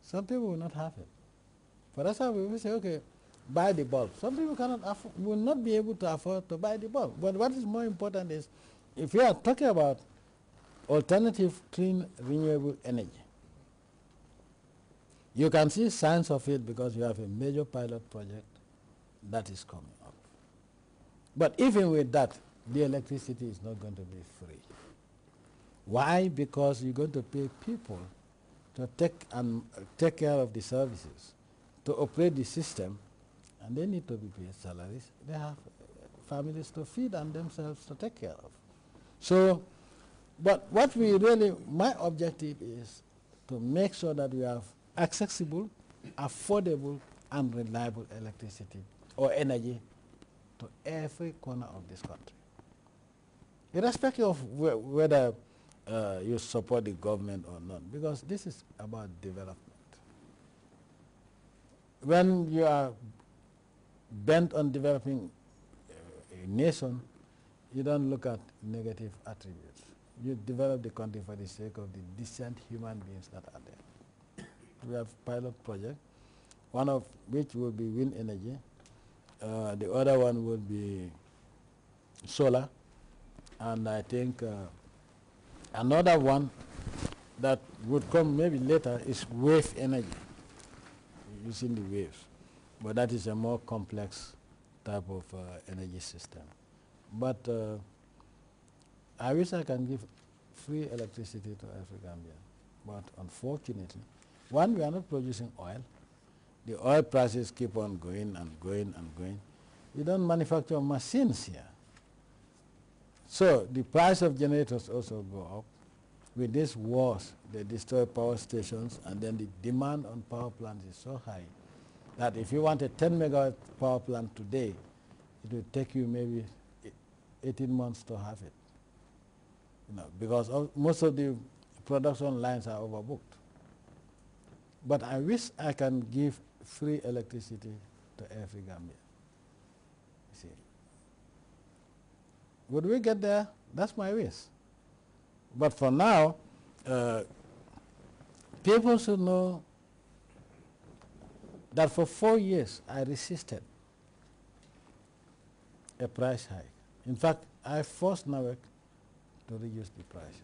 Some people will not have it. For that's why we will say, okay, buy the bulb. Some people cannot afford, will not be able to afford to buy the bulb. But what is more important is, if we are talking about alternative, clean, renewable energy, you can see signs of it because you have a major pilot project that is coming up. But even with that, the electricity is not going to be free. Why? Because you're going to pay people to take care of the services, to operate the system, and they need to be paid salaries. They have families to feed and themselves to take care of. So, but what we really, my objective is to make sure that we have accessible, affordable, and reliable electricity or energy to every corner of this country. Irrespective of whether you support the government or not, because this is about development. When you are bent on developing a nation, you don't look at negative attributes. You develop the country for the sake of the decent human beings that are there. We have pilot project, one of which will be wind energy. The other one will be solar. And I think another one that would come maybe later is wave energy, using the waves. But that is a more complex type of energy system. But I wish I can give free electricity to every Gambian. But unfortunately, one, we are not producing oil. The oil prices keep on going and going and going. We don't manufacture machines here. So the price of generators also go up. With these wars, they destroy power stations, and then the demand on power plants is so high that if you want a 10 megawatt power plant today, it will take you maybe 18 months to have it. You know, because most of the production lines are overbooked. But I wish I can give free electricity to every Gambian. See, would we get there? That's my wish. But for now, people should know that for 4 years I resisted a price hike. In fact, I forced NAWEC to reduce the prices.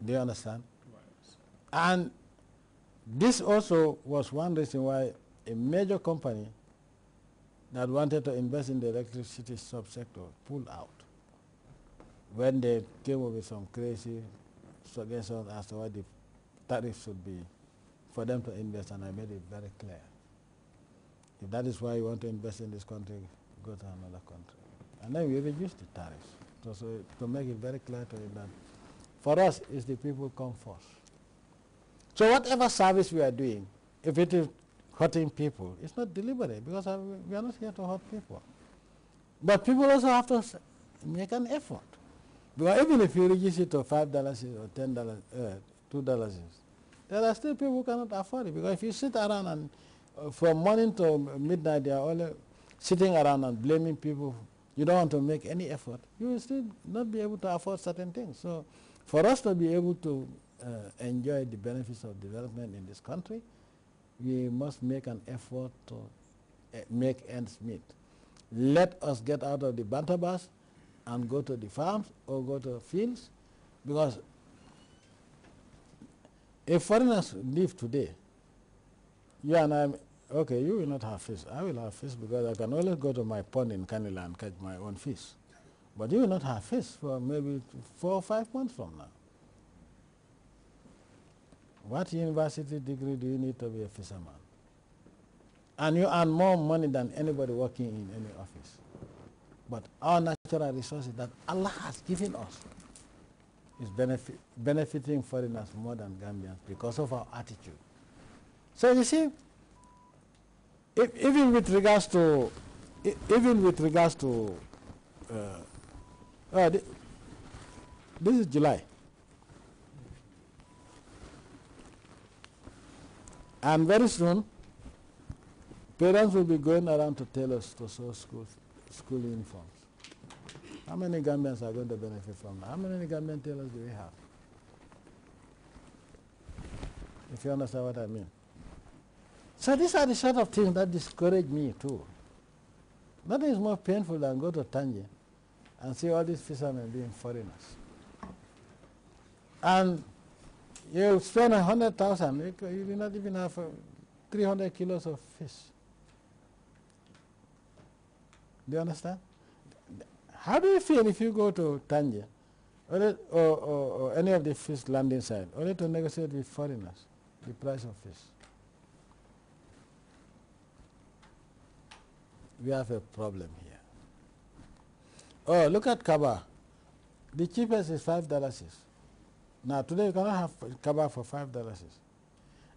Do you understand? And this also was one reason why a major company that wanted to invest in the electricity subsector pulled out when they came up with some crazy suggestions as to what the tariff should be for them to invest, and I made it very clear. If that is why you want to invest in this country, go to another country. And then we reduced the tariffs so to make it very clear to you that for us, it's the people come first. So whatever service we are doing, if it is hurting people, it's not deliberate, because we are not here to hurt people. But people also have to make an effort. Because even if you reduce it to $5 or $10, $2, there are still people who cannot afford it. Because if you sit around and from morning to midnight, they are all sitting around and blaming people, you don't want to make any effort, you will still not be able to afford certain things. So for us to be able to enjoy the benefits of development in this country, we must make an effort to make ends meet. Let us get out of the banter bus and go to the farms or go to fields, because if foreigners leave today, you and I, okay, you will not have fish. I will have fish because I can always go to my pond in Canela and catch my own fish. But you will not have fish for maybe 4 or 5 months from now. What university degree do you need to be a fisherman? And you earn more money than anybody working in any office. But our natural resources that Allah has given us is benefiting foreigners more than Gambians because of our attitude. So you see, even with regards to, this is July. And very soon, parents will be going around to tailors to sew school uniforms. How many Gambians are going to benefit from that? How many Gambian tailors do we have? if you understand what I mean. So these are the sort of things that discourage me too. Nothing is more painful than go to Tangier and see all these fishermen being foreigners. And you spend 100,000, you do not even have 300 kilos of fish. Do you understand? How do you feel if you go to Tangier or any of the fish landing site, only to negotiate with foreigners the price of fish? We have a problem here. Oh, look at kaba. The cheapest is $5. Now today you cannot have kaba for $5.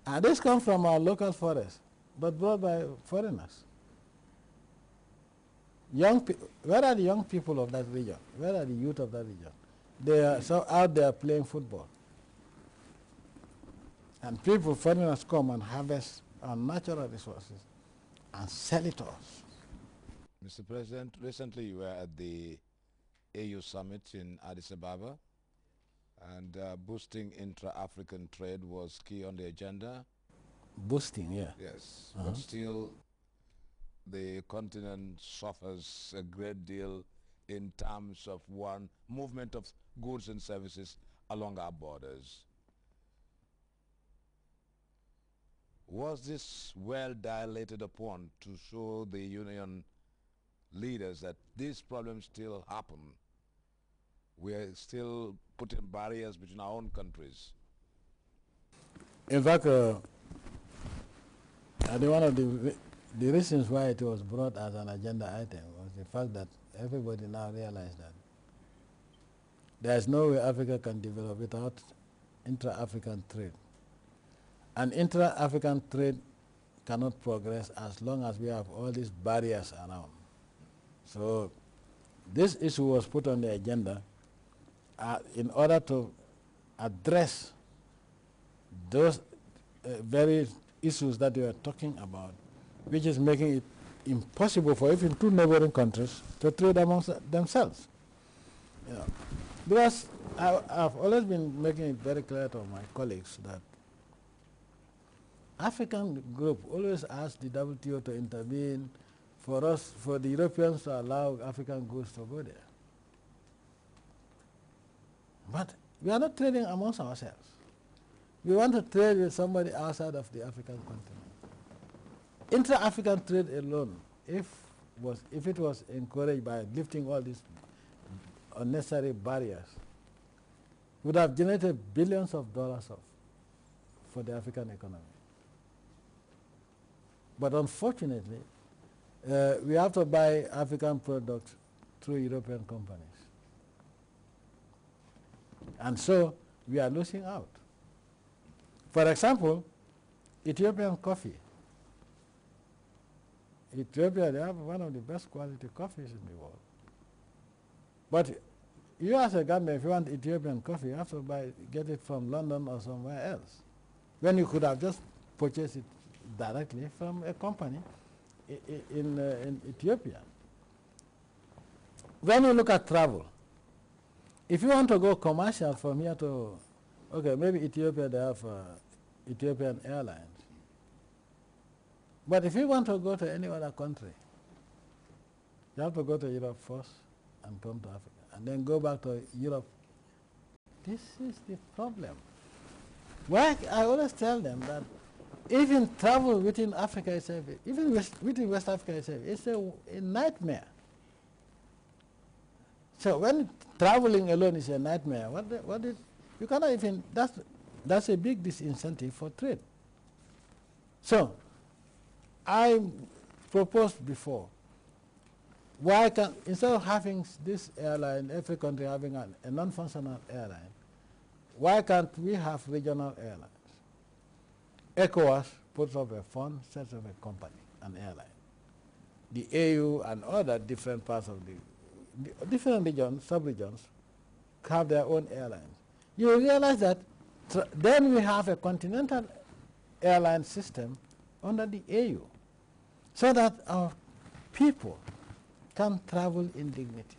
And this comes from our local forest, but brought by foreigners. Where are the young people of that region? Where are the youth of that region? They are so out there playing football. And people, foreigners come and harvest our natural resources and sell it to us. Mr. President, recently you were at the AU summit in Addis Ababa, and boosting intra-African trade was key on the agenda. Boosting, yeah. Yes, but still the continent suffers a great deal in terms of one, movement of goods and services along our borders. Was this well dilated upon to show the union leaders that these problems still happen? We are still putting barriers between our own countries. In fact, I think one of the reasons why it was brought as an agenda item was the fact that everybody now realized that there is no way Africa can develop without intra-African trade. And intra-African trade cannot progress as long as we have all these barriers around. So this issue was put on the agenda in order to address those very issues that we are talking about, which is making it impossible for even two neighboring countries to trade amongst themselves. You know, because I've always been making it very clear to my colleagues that African group always asks the WTO to intervene for the Europeans to allow African goods to go there. But we are not trading amongst ourselves. We want to trade with somebody outside of the African continent. Intra-African trade alone, if it was encouraged by lifting all these unnecessary barriers, would have generated billions of dollars for the African economy. But unfortunately, we have to buy African products through European companies. And so we are losing out. For example, Ethiopian coffee. Ethiopia, they have one of the best quality coffees in the world. But you as a Gambian, if you want Ethiopian coffee, you have to get it from London or somewhere else, when you could have just purchased it directly from a company in Ethiopia. When you look at travel, if you want to go commercial from here to, okay, maybe Ethiopia, they have Ethiopian Airlines. But if you want to go to any other country, you have to go to Europe first and come to Africa, and then go back to Europe. This is the problem. Why I always tell them that even travel within Africa itself, even within West Africa itself, it's a nightmare. So when traveling alone is a nightmare, you cannot even, that's a big disincentive for trade. So I proposed before, why can, instead of having this airline, every country having a non-functional airline, why can't we have regional airlines? ECOWAS puts up a fund, sets up a company, an airline. The AU and other different parts of the different regions, sub-regions, have their own airlines. You realize that then we have a continental airline system under the AU, so that our people can travel in dignity.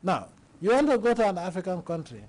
Now, you want to go to an African country,